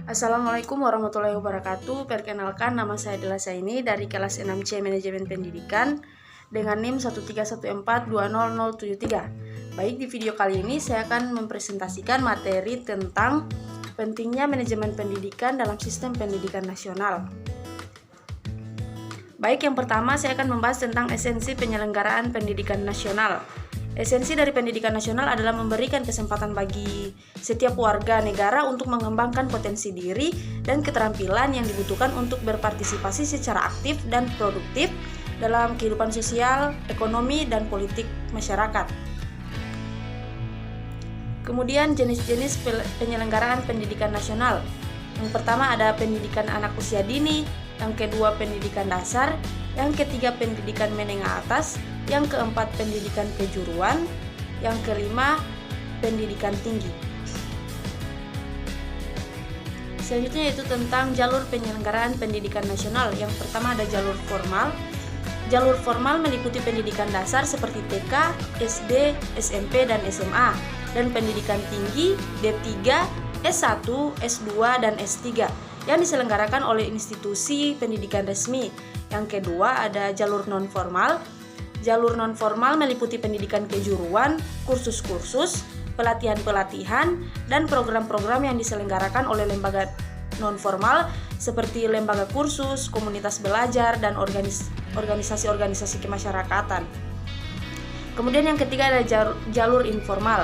Assalamualaikum warahmatullahi wabarakatuh. Perkenalkan, nama saya Dela Saini dari kelas 6C Manajemen Pendidikan dengan NIM 131420073. Baik, di video kali ini saya akan mempresentasikan materi tentang pentingnya manajemen pendidikan dalam sistem pendidikan nasional. Baik, yang pertama saya akan membahas tentang esensi penyelenggaraan pendidikan nasional. Esensi dari pendidikan nasional adalah memberikan kesempatan bagi setiap warga negara untuk mengembangkan potensi diri dan keterampilan yang dibutuhkan untuk berpartisipasi secara aktif dan produktif dalam kehidupan sosial, ekonomi, dan politik masyarakat. Kemudian jenis-jenis penyelenggaraan pendidikan nasional. Yang pertama ada pendidikan anak usia dini, yang kedua pendidikan dasar, yang ketiga pendidikan menengah atas, yang keempat pendidikan kejuruan, yang kelima pendidikan tinggi. Selanjutnya yaitu tentang jalur penyelenggaraan pendidikan nasional. Yang pertama ada jalur formal. Jalur formal meliputi pendidikan dasar seperti TK, SD, SMP, dan SMA, dan pendidikan tinggi D3, S1, S2, dan S3 yang diselenggarakan oleh institusi pendidikan resmi. Yang kedua ada jalur non-formal. Jalur non-formal meliputi pendidikan kejuruan, kursus-kursus, pelatihan-pelatihan, dan program-program yang diselenggarakan oleh lembaga non-formal seperti lembaga kursus, komunitas belajar, dan organisasi-organisasi kemasyarakatan. Kemudian yang ketiga ada jalur informal.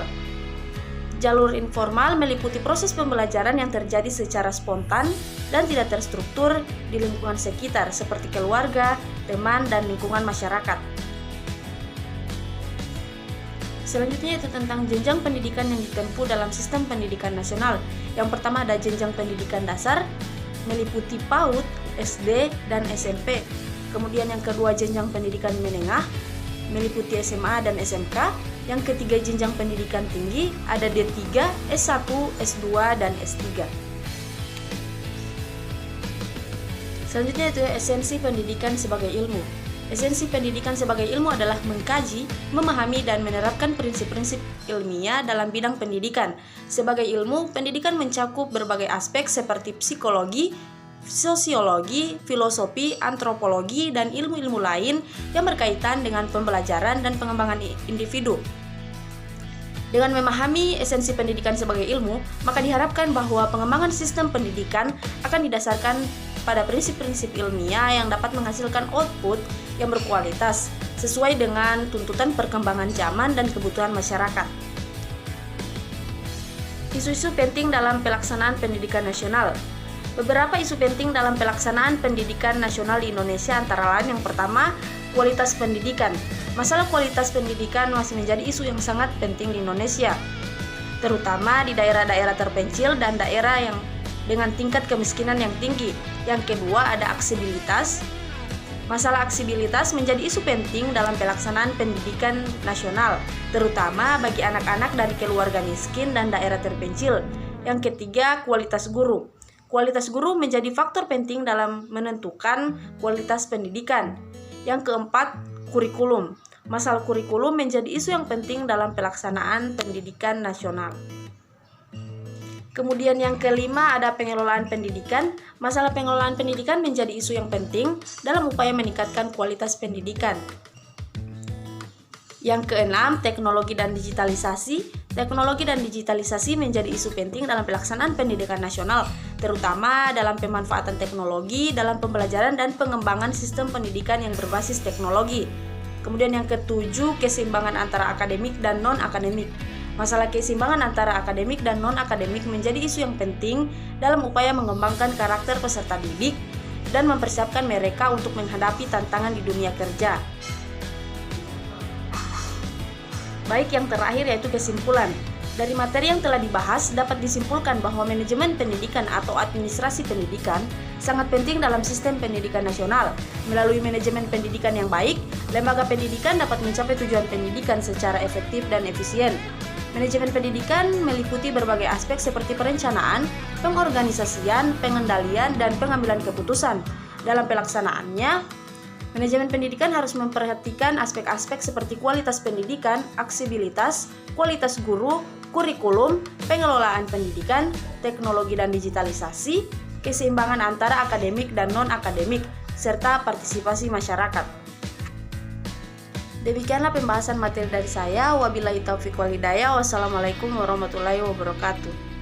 Jalur informal meliputi proses pembelajaran yang terjadi secara spontan dan tidak terstruktur di lingkungan sekitar seperti keluarga, teman, dan lingkungan masyarakat. Selanjutnya itu tentang jenjang pendidikan yang ditempuh dalam sistem pendidikan nasional. Yang pertama ada jenjang pendidikan dasar, meliputi PAUD, SD, dan SMP. Kemudian yang kedua jenjang pendidikan menengah, meliputi SMA dan SMK. Yang ketiga jenjang pendidikan tinggi, ada D3, S1, S2, dan S3. Selanjutnya itu esensi pendidikan sebagai ilmu. Esensi pendidikan sebagai ilmu adalah mengkaji, memahami, dan menerapkan prinsip-prinsip ilmiah dalam bidang pendidikan. Sebagai ilmu, pendidikan mencakup berbagai aspek seperti psikologi, sosiologi, filosofi, antropologi, dan ilmu-ilmu lain yang berkaitan dengan pembelajaran dan pengembangan individu. Dengan memahami esensi pendidikan sebagai ilmu, maka diharapkan bahwa pengembangan sistem pendidikan akan didasarkan pada prinsip-prinsip ilmiah yang dapat menghasilkan output yang berkualitas sesuai dengan tuntutan perkembangan zaman dan kebutuhan masyarakat. Isu-isu penting dalam pelaksanaan pendidikan nasional. Beberapa isu penting dalam pelaksanaan pendidikan nasional di Indonesia antara lain yang pertama, kualitas pendidikan. Masalah kualitas pendidikan masih menjadi isu yang sangat penting di Indonesia, terutama di daerah-daerah terpencil dan daerah yang dengan tingkat kemiskinan yang tinggi. Yang kedua ada aksesibilitas. Masalah aksesibilitas menjadi isu penting dalam pelaksanaan pendidikan nasional, terutama bagi anak-anak dari keluarga miskin dan daerah terpencil. Yang ketiga, kualitas guru. Kualitas guru menjadi faktor penting dalam menentukan kualitas pendidikan. Yang keempat, kurikulum. Masalah kurikulum menjadi isu yang penting dalam pelaksanaan pendidikan nasional. Kemudian yang kelima ada pengelolaan pendidikan. Masalah pengelolaan pendidikan menjadi isu yang penting dalam upaya meningkatkan kualitas pendidikan. Yang keenam, teknologi dan digitalisasi. Teknologi dan digitalisasi menjadi isu penting dalam pelaksanaan pendidikan nasional, terutama dalam pemanfaatan teknologi dalam pembelajaran dan pengembangan sistem pendidikan yang berbasis teknologi. Kemudian yang ketujuh, keseimbangan antara akademik dan non-akademik. Masalah keseimbangan antara akademik dan non-akademik menjadi isu yang penting dalam upaya mengembangkan karakter peserta didik dan mempersiapkan mereka untuk menghadapi tantangan di dunia kerja. Baik, yang terakhir yaitu kesimpulan. Dari materi yang telah dibahas, dapat disimpulkan bahwa manajemen pendidikan atau administrasi pendidikan sangat penting dalam sistem pendidikan nasional. Melalui manajemen pendidikan yang baik, lembaga pendidikan dapat mencapai tujuan pendidikan secara efektif dan efisien. Manajemen pendidikan meliputi berbagai aspek seperti perencanaan, pengorganisasian, pengendalian, dan pengambilan keputusan. Dalam pelaksanaannya, manajemen pendidikan harus memperhatikan aspek-aspek seperti kualitas pendidikan, aksesibilitas, kualitas guru, kurikulum, pengelolaan pendidikan, teknologi dan digitalisasi, keseimbangan antara akademik dan non-akademik, serta partisipasi masyarakat. Demikianlah pembahasan materi dari saya. Wabillahi taufiq wal hidayah. Wassalamualaikum warahmatullahi wabarakatuh.